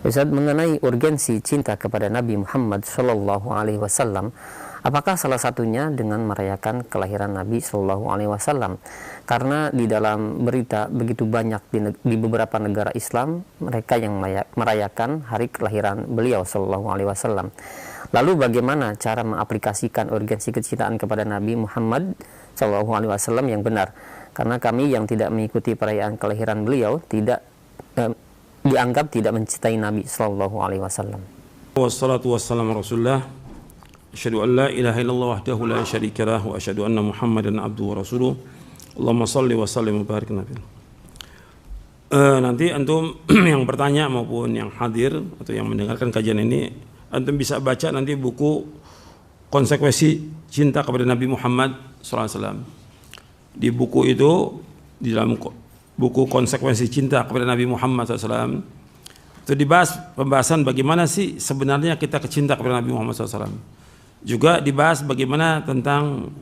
Ustaz, mengenai urgensi cinta kepada Nabi Muhammad Shallallahu Alaihi Wasallam, apakah salah satunya dengan merayakan kelahiran Nabi Shallallahu Alaihi Wasallam? Karena di dalam berita begitu banyak di beberapa negara Islam mereka yang merayakan hari kelahiran beliau Shallallahu Alaihi Wasallam. Lalu bagaimana cara mengaplikasikan urgensi kecintaan kepada Nabi Muhammad Shallallahu Alaihi Wasallam yang benar? Karena kami yang tidak mengikuti perayaan kelahiran beliau tidak dianggap tidak mencintai Nabi Sallallahu Alaihi Wasallam. Wassalatu wassalamu Rasulullah. Asyhadu an la ilaha illallah wahdahu la syarika lah wa asyhadu anna Muhammadan abduhu wa rasuluh. Allahumma shalli wa sallim wa barik nabi. Nanti antum yang bertanya maupun yang hadir atau yang mendengarkan kajian ini, antum bisa baca nanti buku Konsekuensi Cinta kepada Nabi Muhammad SAW. Di buku itu, di dalam buku Konsekuensi Cinta kepada Nabi Muhammad SAW, itu dibahas pembahasan bagaimana sih sebenarnya kita kecinta kepada Nabi Muhammad SAW. Juga dibahas bagaimana tentang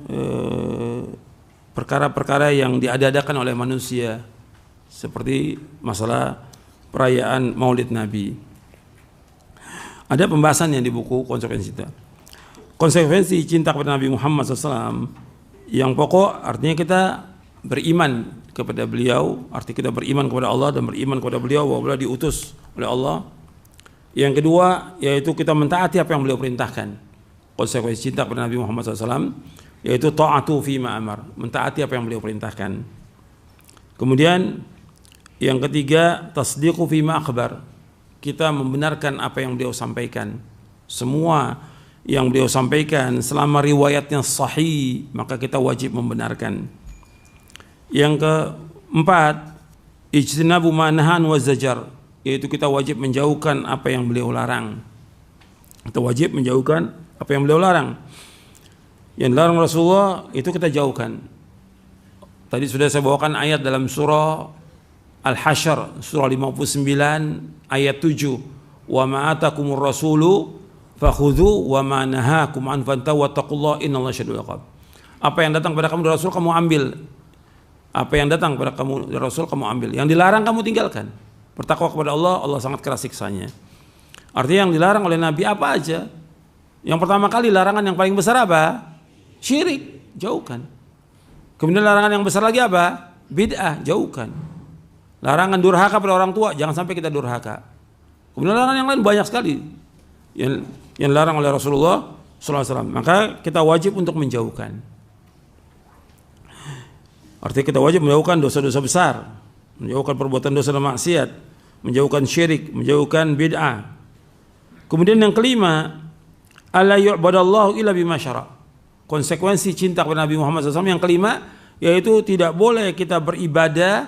perkara-perkara yang diada-adakan oleh manusia, seperti masalah perayaan Maulid Nabi. Ada pembahasan yang di buku Konsekuensi Cinta. Konsekuensi cinta kepada Nabi Muhammad SAW yang pokok artinya kita beriman kepada beliau, arti kita beriman kepada Allah dan beriman kepada beliau bahwa beliau diutus oleh Allah. Yang kedua yaitu kita mentaati apa yang beliau perintahkan. Konsekuensi cinta kepada Nabi Muhammad SAW yaitu ta'atu fima amar, mentaati apa yang beliau perintahkan. Kemudian yang ketiga tasdiqu fima akhbar, kita membenarkan apa yang beliau sampaikan. Semua yang beliau sampaikan selama riwayatnya sahih maka kita wajib membenarkan. Yang keempat, ijtinabu ma nahan wa zajar, yaitu kita wajib menjauhkan apa yang beliau larang. Kita wajib menjauhkan apa yang beliau larang. Yang dilarang Rasulullah itu kita jauhkan. Tadi sudah saya bawakan ayat dalam surah Al-Hasyr, surah 59 ayat 7. Wa ma atakumur rasulu fakhudhu wa ma nahakum an fantahu wattaqullaha innallaha syadidul iqab. Apa yang datang kepada kamu dari Rasul kamu ambil. Apa yang datang kepada kamu dari Rasul kamu ambil. Yang dilarang kamu tinggalkan. Bertakwa kepada Allah, Allah sangat keras siksanya. Artinya yang dilarang oleh Nabi apa aja? Yang pertama kali larangan yang paling besar apa? Syirik, jauhkan. Kemudian larangan yang besar lagi apa? Bid'ah, jauhkan. Larangan durhaka pada orang tua, jangan sampai kita durhaka. Kemudian larangan yang lain banyak sekali yang dilarang oleh Rasulullah SAW. Maka kita wajib untuk menjauhkan. Artinya kita wajib menjauhkan dosa-dosa besar, menjauhkan perbuatan dosa dan maksiat, menjauhkan syirik, menjauhkan bid'ah. Kemudian yang kelima, alla yu'badallahu illa bima syara'. Konsekuensi cinta kepada Nabi Muhammad SAW yang kelima yaitu tidak boleh kita beribadah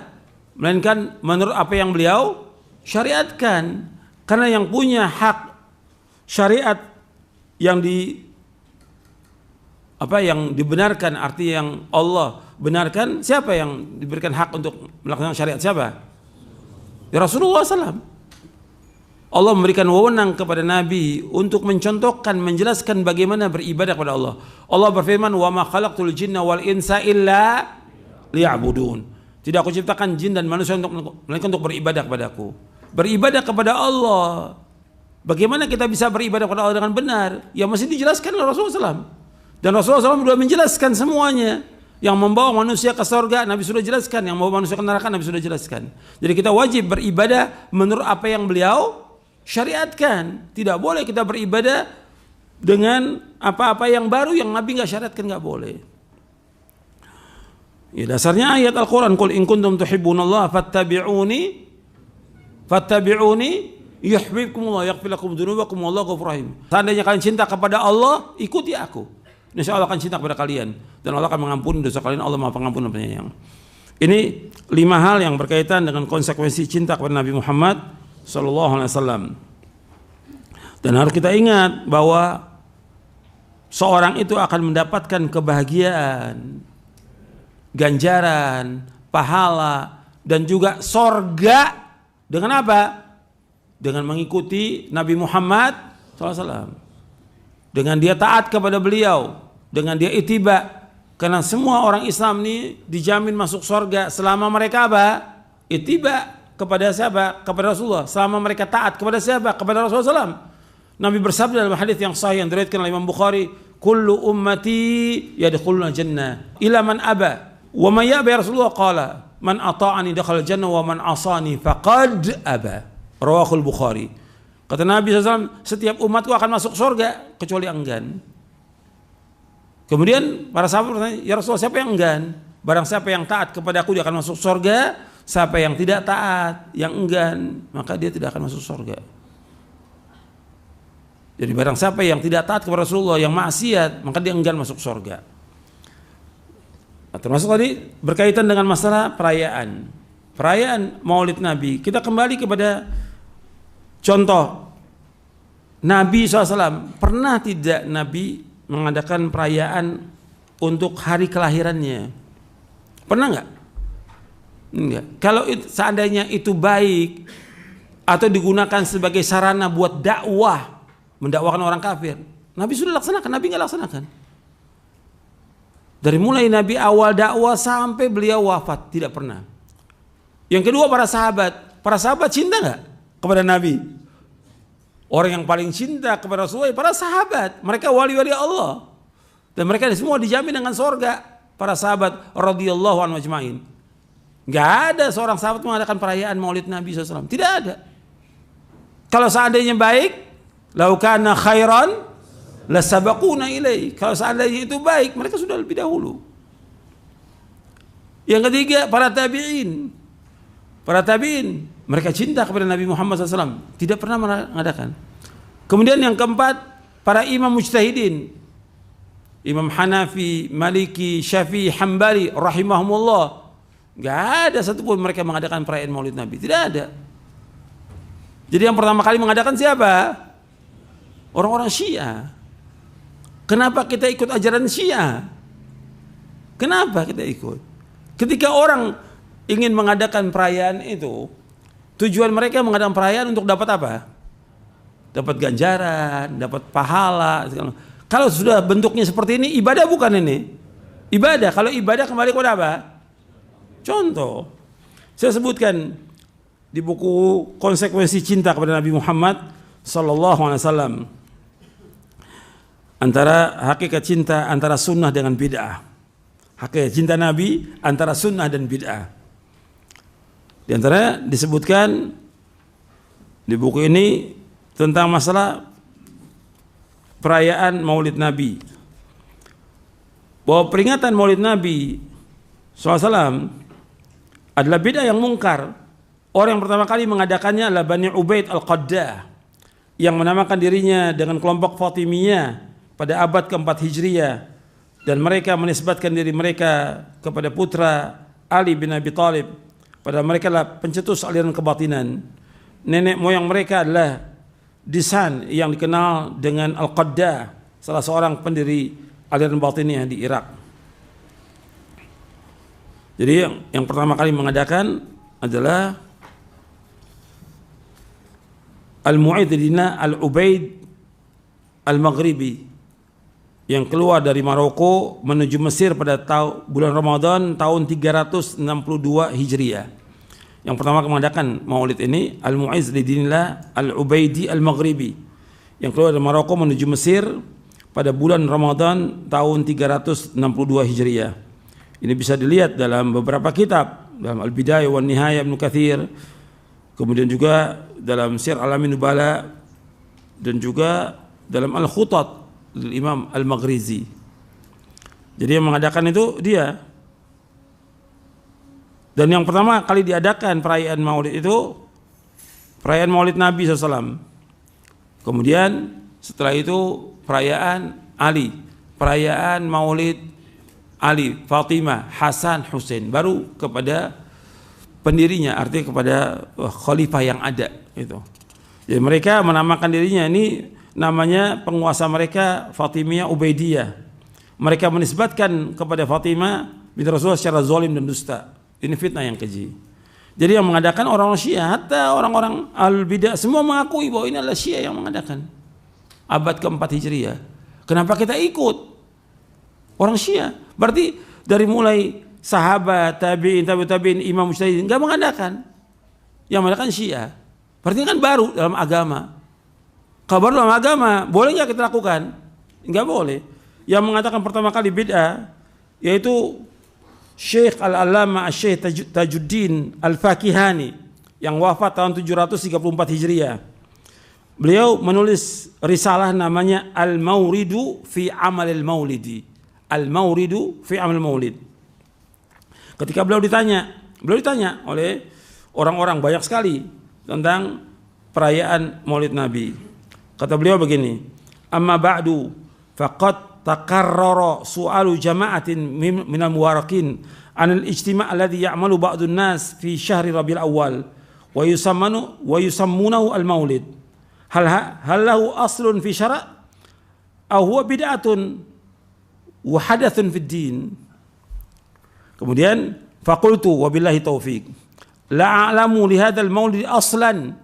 melainkan menurut apa yang beliau syariatkan. Karena yang punya hak syariat yang dibenarkan, arti yang Allah benarkan, siapa yang diberikan hak untuk melaksanakan syariat? Siapa? Ya Rasulullah SAW. Allah memberikan wewenang kepada Nabi untuk mencontohkan, menjelaskan bagaimana beribadah kepada Allah. Allah berfirman, "Wa ma khalaqtul jinna wal insa illa liya'budun." Tidak aku ciptakan jin dan manusia untuk beribadah kepadaku. Beribadah kepada Allah. Bagaimana kita bisa beribadah kepada Allah dengan benar? Ya mesti dijelaskan oleh Rasulullah SAW. Dan Rasulullah SAW sudah menjelaskan semuanya. Yang membawa manusia ke surga, Nabi sudah jelaskan. Yang membawa manusia ke neraka, Nabi sudah jelaskan. Jadi kita wajib beribadah menurut apa yang beliau syariatkan. Tidak boleh kita beribadah dengan apa-apa yang baru yang Nabi nggak syariatkan, nggak boleh. Ya, dasarnya ayat Al-Quran, Qul in kuntum tuhibbunallaha fattabi'uni yuhibbukumullah yaghfir lakum dzunubakum wallahu ghafurur rahim. Seandainya kalian cinta kepada Allah, ikuti aku. Insya Allah akan cinta kepada kalian dan Allah akan mengampuni dosa kalian. Allah Maha Pengampun dan Penyayang. Ini 5 hal yang berkaitan dengan konsekuensi cinta kepada Nabi Muhammad Sallallahu Alaihi Wasallam. Dan harus kita ingat bahwa seorang itu akan mendapatkan kebahagiaan, ganjaran, pahala, dan juga sorga dengan apa? Dengan mengikuti Nabi Muhammad SAW. Dengan dia taat kepada beliau, dengan dia ittiba. Karena semua orang Islam ini dijamin masuk sorga selama mereka apa? Ittiba. kepada siapa? Kepada Rasulullah. Selama mereka taat kepada siapa? Kepada Rasulullah SAW. Nabi bersabda dalam hadis yang sahih yang diriwayatkan oleh Imam Bukhari, "Kullu ummati yadkhuluna jannah ila man aba." Wa man ya'ba ya Rasulullah qala, "Man ata'ani dakhala jannah wa man asani faqad aba." Rawahul Bukhari. Kata Nabi SAW, setiap umatku akan masuk surga kecuali enggan. Kemudian para sahabat bertanya, "Ya Rasulullah, siapa yang enggan?" Barang siapa yang taat kepada aku dia akan masuk surga. Siapa yang tidak taat, yang enggan, maka dia tidak akan masuk surga. Jadi barang siapa yang tidak taat kepada Rasulullah, yang maksiat, maka dia enggan masuk surga. Nah, termasuk tadi berkaitan dengan masalah perayaan Maulid Nabi. Kita kembali kepada contoh Nabi SAW. Pernah tidak Nabi mengadakan perayaan untuk hari kelahirannya? Pernah nggak? Enggak. Kalau seandainya itu baik atau digunakan sebagai sarana buat dakwah, mendakwakan orang kafir, Nabi sudah laksanakan. Nabi nggak laksanakan. Dari mulai Nabi awal dakwah sampai beliau wafat tidak pernah. Yang kedua, para sahabat cinta nggak kepada Nabi? Orang yang paling cinta kepada Rasulullah para sahabat. Mereka wali-wali Allah dan mereka semua dijamin dengan surga. Para sahabat radhiyallahu anhum ajmain. Nggak ada seorang sahabat mengadakan perayaan Maulid Nabi SAW. Tidak ada. Kalau seandainya baik, lau kana khairan lasabaquna ilaihi. Kalau seandainya itu baik, mereka sudah lebih dahulu. Yang ketiga, para tabi'in. Mereka cinta kepada Nabi Muhammad SAW. Tidak pernah mengadakan. Kemudian yang keempat, para imam mujtahidin. Imam Hanafi, Maliki, Syafi'i, Hambali, rahimahumullah. Gak ada satupun mereka mengadakan perayaan Maulid Nabi. Tidak ada. Jadi yang pertama kali mengadakan siapa? Orang-orang Syiah. Kenapa kita ikut ajaran Syiah? Kenapa kita ikut? Ketika orang ingin mengadakan perayaan itu, tujuan mereka mengadakan perayaan untuk dapat apa? Dapat ganjaran, dapat pahala. Kalau sudah bentuknya seperti ini, ibadah bukan ini? Ibadah. Kalau ibadah kembali kepada apa? Contoh, saya sebutkan di buku Konsekuensi Cinta kepada Nabi Muhammad Sallallahu Alaihi Wasallam, antara hakikat cinta antara sunnah dengan bid'ah. Hakikat cinta Nabi antara sunnah dan bid'ah. Di antara disebutkan di buku ini tentang masalah perayaan Maulid Nabi, bahwa peringatan Maulid Nabi SAW adalah bid'ah yang mungkar. Orang yang pertama kali mengadakannya adalah Bani Ubaid Al-Qaddah, yang menamakan dirinya dengan kelompok Fatimiyah pada abad keempat Hijriyah, dan mereka menisbatkan diri mereka kepada putra Ali bin Abi Thalib. Padahal mereka adalah pencetus aliran kebatinan. Nenek moyang mereka adalah Disan yang dikenal dengan Al-Qaddah, salah seorang pendiri aliran batiniyah di Irak. Jadi yang pertama kali mengadakan adalah Al-Mu'aididina Al-Ubaid Al-Maghribi, yang keluar dari Maroko menuju Mesir pada bulan Ramadan tahun 362 Hijriah. Yang pertama mengadakan Maulid ini Al-Mu'aididina Al-Ubaidi Al-Maghribi, yang keluar dari Maroko menuju Mesir pada bulan Ramadan tahun 362 Hijriah. Ini bisa dilihat dalam beberapa kitab, dalam Al-Bidayah wan Nihayah Ibnu Katsir, kemudian juga dalam Syiar Alamin Nubala, dan juga dalam Al-Khutat Imam Al-Maghrizi. Jadi yang mengadakan itu dia. Dan yang pertama kali diadakan perayaan Maulid itu perayaan Maulid Nabi SAW. Kemudian setelah itu perayaan Ali, perayaan Maulid Ali, Fatimah, Hasan, Husain, baru kepada pendirinya, artinya kepada khalifah yang ada itu. Jadi mereka menamakan dirinya, ini namanya penguasa mereka Fatimiyah Ubaidiyah. Mereka menisbatkan kepada Fatimah binti Rasulullah secara zalim dan dusta. Ini fitnah yang keji. Jadi yang mengadakan orang-orang Syiah, hatta orang-orang Al-Bidah semua mengakui bahwa ini adalah Syiah yang mengadakan. Abad keempat Hijriah. Kenapa kita ikut? Orang Syiah. Berarti dari mulai sahabat, tabi'in, imam mujtahidin enggak mengadakan. yang mengadakan Syiah. Berarti kan baru dalam agama. Kalau baru dalam agama, boleh nggak kita lakukan? Nggak boleh. Yang mengatakan pertama kali bid'ah yaitu Syekh Al-Allamah Syekh Tajuddin Al-Fakihani yang wafat tahun 734 Hijriah. Beliau menulis risalah namanya Al-Mawridu fi Amalil Maulidi. Al-Mawridu fi Amalil Maulid. Ketika beliau ditanya oleh orang-orang banyak sekali tentang perayaan Maulid Nabi. Kata beliau begini, "Amma ba'du faqad takarrara su'alu jama'atin minal muwarakin 'anil ijtima' alladhi ya'malu ba'dun nas fi syahri Rabiul Awwal wa yusammunahu al-Maulid. Hal lahu aslun fi syara' aw huwa bid'atun wa hadathun fid din." Kemudian faqultu wabillahi taufik la a'lamu li hadzal maulid aslan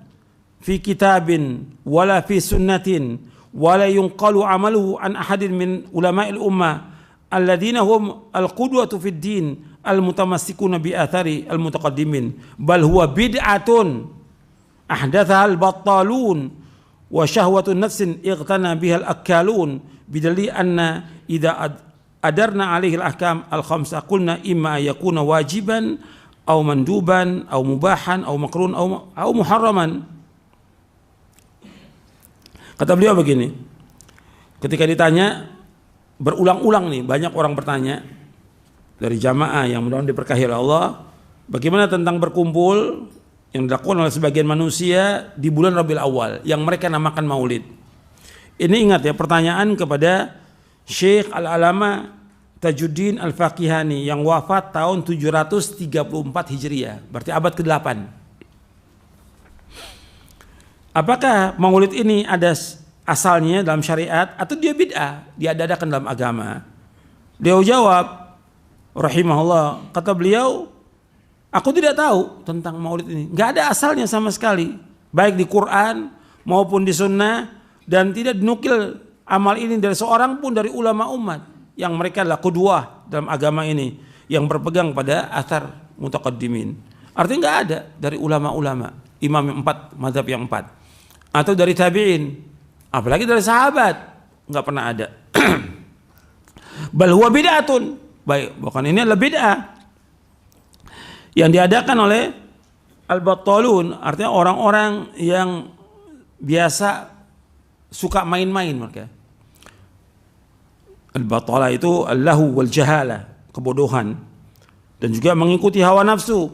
fi kitabin wala fi sunnatin wala yunqalu amaluhu an ahadin min ulama'il ummah alladziina hum al-qudwatu fid din al-mutamassikuna bi athari al-mutaqaddimin bal huwa bid'atun ahdathaha al-battalun wa syahwatun nafsin ightana biha al-akkalun bidalli anna idza adarna alaihi al-ahkam al-khamsah qulna imma yakuna wajiban aw manduban aw mubahan aw makrun aw muharraman. Kata beliau begini, ketika ditanya berulang-ulang nih, banyak orang bertanya dari jamaah yang mudah-mudahan diberkahi oleh Allah, bagaimana tentang berkumpul yang dilakukan oleh sebagian manusia di bulan Rabiul Awal yang mereka namakan Maulid. Ini ingat ya, pertanyaan kepada Syekh Al-Allamah Tajuddin Al-Fakihani yang wafat tahun 734 Hijriah, berarti abad ke-8. Apakah Maulid ini ada asalnya dalam syariat atau dia bid'ah, diadakan dalam agama? Dia jawab rahimahullah, kata beliau, aku tidak tahu tentang Maulid ini, nggak ada asalnya sama sekali, baik di Quran maupun di Sunnah, dan tidak dinukil amal ini dari seorang pun dari ulama umat yang mereka adalah qudwah dalam agama ini, yang berpegang pada athar mutaqaddimin. Artinya nggak ada dari ulama-ulama, imam yang 4, mazhab yang 4, atau dari tabi'in, apalagi dari sahabat, nggak pernah ada. Bal huwa bid'atun, baik, bukan ini adalah bid'ah yang diadakan oleh al-battalun, artinya orang-orang yang biasa suka main-main mereka. Al-batala itu al-lahu wal jahala, kebodohan, dan juga mengikuti hawa nafsu.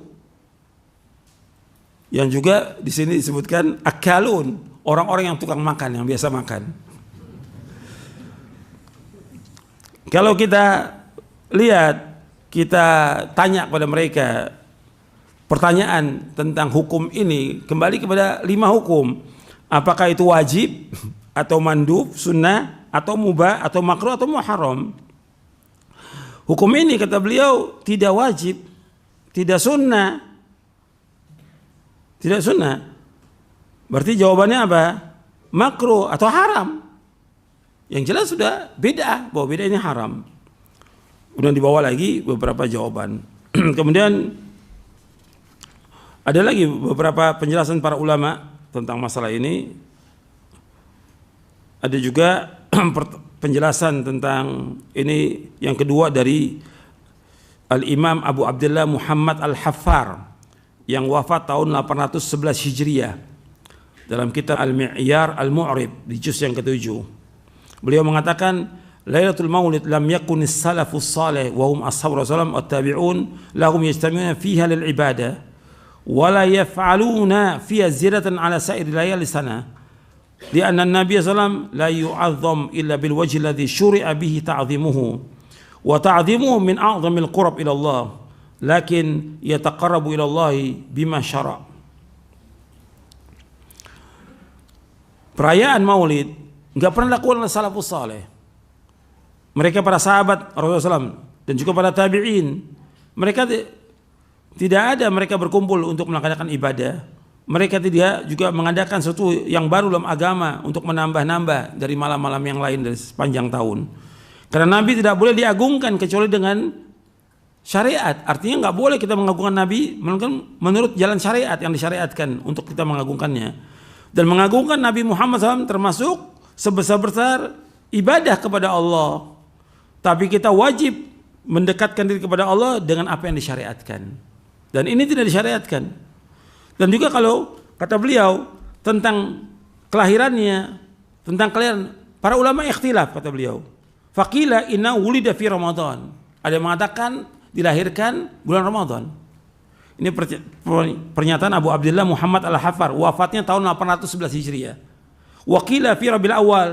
Yang juga di sini disebutkan akalun, orang-orang yang tukang makan, yang biasa makan. Kalau kita lihat, kita tanya kepada mereka pertanyaan tentang hukum ini, kembali kepada 5 hukum. Apakah itu wajib atau mandub, sunnah, atau mubah, atau makruh, atau muharram? Hukum ini kata beliau tidak wajib, tidak sunnah. Tidak sunnah. Berarti jawabannya apa? Makruh atau haram. Yang jelas sudah bid'ah, bahwa bid'ah ini haram. Kemudian dibawa lagi beberapa jawaban. Kemudian ada lagi beberapa penjelasan para ulama tentang masalah ini. Ada juga penjelasan tentang ini yang kedua dari Al-Imam Abu Abdullah Muhammad Al-Haffar yang wafat tahun 811 Hijriah dalam kitab Al-Mi'yar Al-Mu'rib di juz yang ke-7. Beliau mengatakan, Lailatul Maulid lam yakunis salafus salih wa hum ashab Rasulullah at-tabi'un lahum yajtami'una fiha lil ibadah wa la yaf'aluna fiha ziyadatan ala sa'ir layali sana. Lianna Nabi sallallahu la yu'azzam illa bil wajhi alladhi syuri'a bihi ta'zimuhu wa ta'zimuhu min a'zamil qurab ila Allah lakin yataqarrabu ila Allah bima syara'. Perayaan Maulid enggak pernah dilakukan oleh salafus saleh. Mereka para sahabat Rasulullah SAW dan juga para tabi'in, mereka tidak ada mereka berkumpul untuk melaksanakan ibadah. Mereka tidak juga mengadakan sesuatu yang baru dalam agama untuk menambah-nambah dari malam-malam yang lain dari sepanjang tahun. Karena Nabi tidak boleh diagungkan kecuali dengan syariat. Artinya nggak boleh kita mengagungkan Nabi menurut jalan syariat yang disyariatkan untuk kita mengagungkannya. Dan mengagungkan Nabi Muhammad SAW termasuk sebesar-besar ibadah kepada Allah. Tapi kita wajib mendekatkan diri kepada Allah dengan apa yang disyariatkan. Dan ini tidak disyariatkan. Dan juga kalau kata beliau tentang kelahirannya, tentang kelahiran, para ulama ikhtilaf kata beliau. Faqila inna wulida fi Ramadan. Ada yang mengatakan dilahirkan bulan Ramadan. Ini pernyataan Abu Abdullah Muhammad Al-Hafar, wafatnya tahun 811 Hijriah. Waqila fi Rabiul Awal.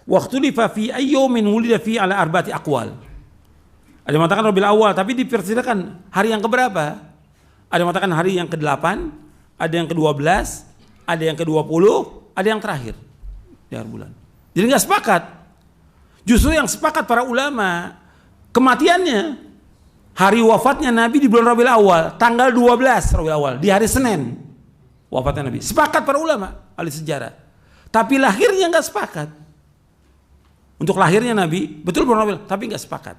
Waqtulifa fi ayyumin wulida fi ala arba'ati aqwal. Ada yang mengatakan Rabiul Awal, tapi dipersilakan hari yang keberapa? Ada yang mengatakan hari yang ke-8, ada yang ke-12, ada yang ke-20, ada yang terakhir di akhir bulan. Jadi nggak sepakat. Justru yang sepakat para ulama kematiannya, hari wafatnya Nabi di bulan Rabiul Awal, tanggal 12 Rabiul Awal, di hari Senin wafatnya Nabi. Sepakat para ulama ahli sejarah. Tapi lahirnya nggak sepakat. Untuk lahirnya Nabi betul bulan Rabiul, tapi nggak sepakat.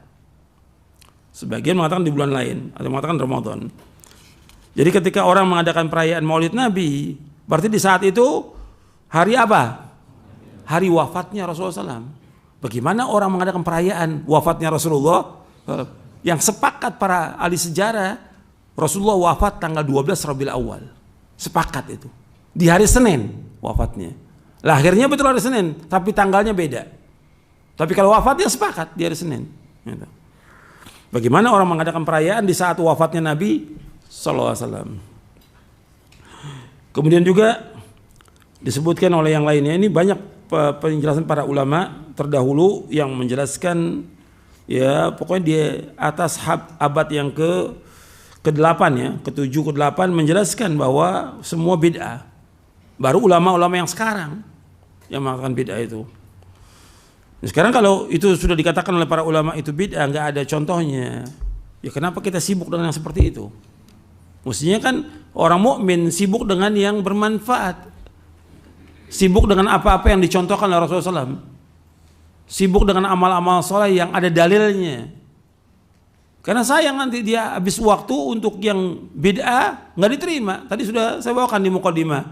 Sebagian mengatakan di bulan lain, ada yang mengatakan Ramadan. Jadi ketika orang mengadakan perayaan Maulid Nabi, berarti di saat itu hari apa? Hari wafatnya Rasulullah SAW. Bagaimana orang mengadakan perayaan wafatnya Rasulullah? Yang sepakat para ahli sejarah, Rasulullah wafat tanggal 12 Rabiul Awal. Sepakat itu. Di hari Senin wafatnya. Lahirnya betul hari Senin, tapi tanggalnya beda. Tapi kalau wafatnya sepakat di hari Senin. Bagaimana orang mengadakan perayaan di saat wafatnya Nabi sallallahu alaihi wasallam. Kemudian juga disebutkan oleh yang lainnya, ini banyak penjelasan para ulama terdahulu yang menjelaskan, ya pokoknya di atas abad yang ke-8 ya, ke-7 ke-8 menjelaskan bahwa semua bid'ah. Baru ulama-ulama yang sekarang yang mengatakan bid'ah itu. Sekarang kalau itu sudah dikatakan oleh para ulama itu bid'ah, nggak ada contohnya, ya kenapa kita sibuk dengan yang seperti itu? Mestinya kan orang mukmin sibuk dengan yang bermanfaat, sibuk dengan apa-apa yang dicontohkan oleh Rasulullah SAW, sibuk dengan amal-amal soleh yang ada dalilnya. Karena sayang nanti dia habis waktu untuk yang bid'ah nggak diterima. Tadi sudah saya bawakan di mukadimah.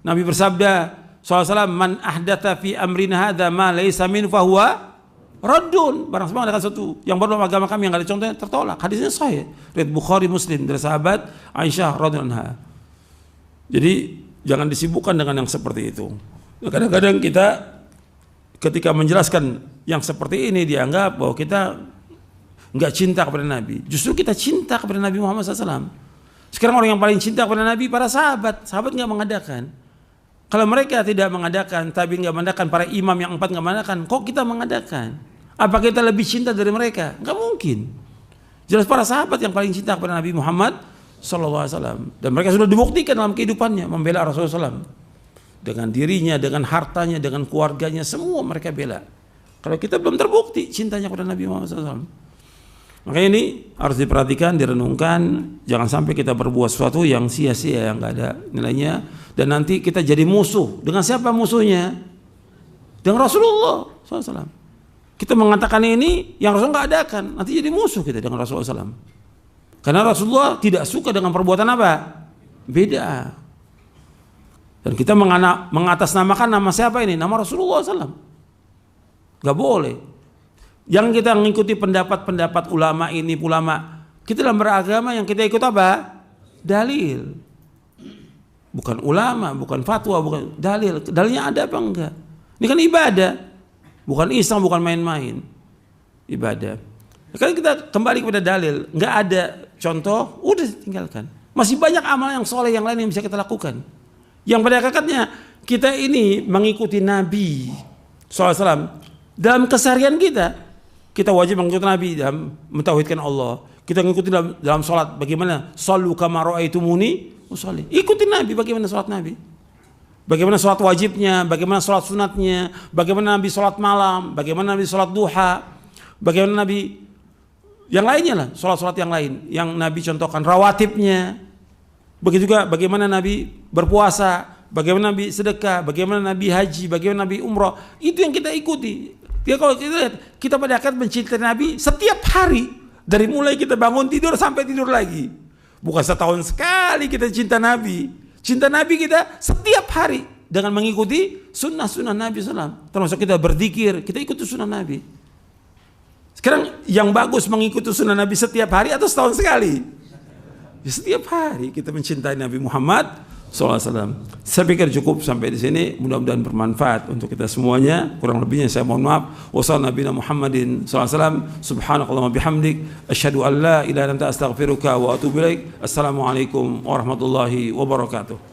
Nabi bersabda SAW, man ahdatha fi amrina hadza ma laysa min fahuwa raddun. Barang siapa mengadakan sesuatu yang baru dalam agama kami yang enggak ada contohnya, tertolak. Hadisnya sahih, riwayat Bukhari Muslim dari sahabat Aisyah radhiyallahu anha. Jadi jangan disibukkan dengan yang seperti itu. Kadang-kadang kita ketika menjelaskan yang seperti ini dianggap bahwa kita enggak cinta kepada Nabi. Justru kita cinta kepada Nabi Muhammad SAW. Sekarang orang yang paling cinta kepada Nabi para sahabat. Sahabat enggak mengadakan. Kalau mereka tidak mengadakan, tapi nggak mengadakan, para imam yang 4 nggak mengadakan, kok kita mengadakan? Apa kita lebih cinta dari mereka? Nggak mungkin. Jelas para sahabat yang paling cinta kepada Nabi Muhammad SAW. Dan mereka sudah dibuktikan dalam kehidupannya membela Rasulullah SAW. Dengan dirinya, dengan hartanya, dengan keluarganya, semua mereka bela. Kalau kita belum terbukti cintanya kepada Nabi Muhammad SAW. Makanya ini harus diperhatikan, direnungkan. Jangan sampai kita berbuat sesuatu yang sia-sia, yang nggak ada nilainya. Dan nanti kita jadi musuh. Dengan siapa musuhnya? Dengan Rasulullah SAW. Kita mengatakan ini yang Rasulullah nggak adakan, nanti jadi musuh kita dengan Rasulullah SAW. Karena Rasulullah tidak suka dengan perbuatan apa? Beda. Dan kita mengatasnamakan nama siapa ini? Nama Rasulullah SAW. Gak boleh. Yang kita mengikuti pendapat-pendapat ulama ini, ulama. Kita dalam beragama yang kita ikut apa? Dalil. Bukan ulama, bukan fatwa, bukan dalil. Dalilnya ada apa enggak? Ini kan ibadah. Bukan iseng, bukan main-main. Ibadah. Kalau kita kembali kepada dalil, enggak ada contoh, udah tinggalkan. Masih banyak amal yang soleh yang lain yang bisa kita lakukan. Yang pada hakikatnya kita ini mengikuti Nabi SAW dalam keseharian kita. Kita wajib mengikuti Nabi dalam mentauhidkan Allah. Kita mengikuti dalam sholat. Bagaimana? Sallu kama ra'aitumuni usolli. Ikuti Nabi bagaimana sholat Nabi. Bagaimana sholat wajibnya, bagaimana sholat sunatnya, bagaimana Nabi sholat malam, bagaimana Nabi sholat duha, bagaimana Nabi yang lainnya lah, sholat-sholat yang lain yang Nabi contohkan, rawatibnya. Begitu juga bagaimana Nabi berpuasa, bagaimana Nabi sedekah, bagaimana Nabi haji, bagaimana Nabi umrah. Itu yang kita ikuti. Ya kalau kita lihat, kita pada akhirnya mencintai Nabi setiap hari, Dari mulai kita bangun tidur sampai tidur lagi. Bukan setahun sekali kita cinta Nabi. Cinta Nabi kita setiap hari dengan mengikuti sunnah-sunnah Nabi SAW. Termasuk kita berzikir, kita ikuti sunnah Nabi. Sekarang yang bagus mengikuti sunnah Nabi setiap hari atau setahun sekali? Ya, setiap hari kita mencintai Nabi Muhammad SAW. Saya pikir cukup sampai di sini. Mudah-mudahan bermanfaat untuk kita semuanya. Kurang lebihnya saya mohon maaf. Wassalamualaikum Muhammadin SAW. Subhanakallahumma bihamdik. Asyhadu an la ilaha illa anta astaghfiruka wa atubu ilaik. Assalamualaikum warahmatullahi wabarakatuh.